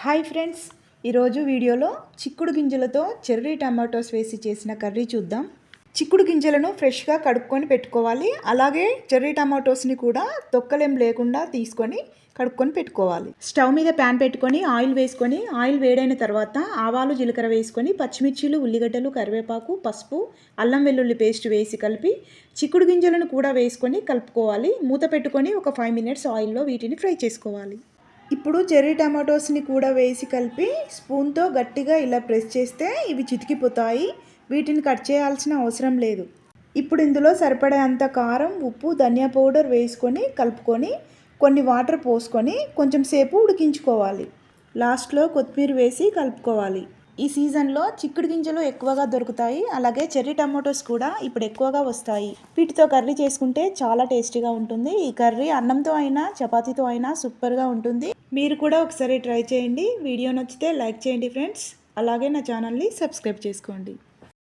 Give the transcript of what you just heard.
Hi friends, ఈరోజు వీడియోలో చిక్కుడు గింజలతో చెర్రీ టమాటోస్ వేసి చేసిన కర్రీ చూద్దాం. చిక్కుడు గింజలను ఫ్రెష్గా కడుక్కొని పెట్టుకోవాలి. అలాగే చెర్రీ టమాటోస్ని కూడా తొక్కలేం లేకుండా తీసుకొని కడుక్కొని పెట్టుకోవాలి. స్టవ్ మీద ప్యాన్ పెట్టుకొని ఆయిల్ వేసుకొని ఆయిల్ వేడైన తర్వాత ఆవాలు జీలకర్ర వేసుకొని పచ్చిమిర్చీలు, ఉల్లిగడ్డలు, కరివేపాకు, పసుపు, అల్లం వెల్లుల్లి పేస్ట్ వేసి కలిపి చిక్కుడు గింజలను కూడా వేసుకొని కలుపుకోవాలి. మూత పెట్టుకొని ఒక 5 మినిట్స్ ఆయిల్లో వీటిని ఫ్రై చేసుకోవాలి. ఇప్పుడు చెర్రీ టమాటోస్ని కూడా వేసి కలిపి స్పూన్తో గట్టిగా ఇలా ప్రెస్ చేస్తే ఇవి చితికిపోతాయి. వీటిని కట్ చేయాల్సిన అవసరం లేదు. ఇప్పుడు ఇందులో సరిపడేంత కారం, ఉప్పు, ధనియా పౌడర్ వేసుకొని కలుపుకొని కొన్ని వాటర్ పోసుకొని కొంచెం సేపు ఉడికించుకోవాలి. లాస్ట్లో కొత్తిమీర వేసి కలుపుకోవాలి. ఈ సీజన్లో చిక్కుడు గింజలు ఎక్కువగా దొరుకుతాయి. అలాగే చెర్రీ టమాటోస్ కూడా ఇప్పుడు ఎక్కువగా వస్తాయి. వీటితో కర్రీ చేసుకుంటే చాలా టేస్టీగా ఉంటుంది. ఈ కర్రీ అన్నంతో అయినా చపాతీతో అయినా సూపర్గా ఉంటుంది. మీరు కూడా ఒకసారి ట్రై చేయండి. వీడియో నచ్చితే లైక్ చేయండి ఫ్రెండ్స్. అలాగే నా ఛానల్ని సబ్స్క్రైబ్ చేసుకోండి.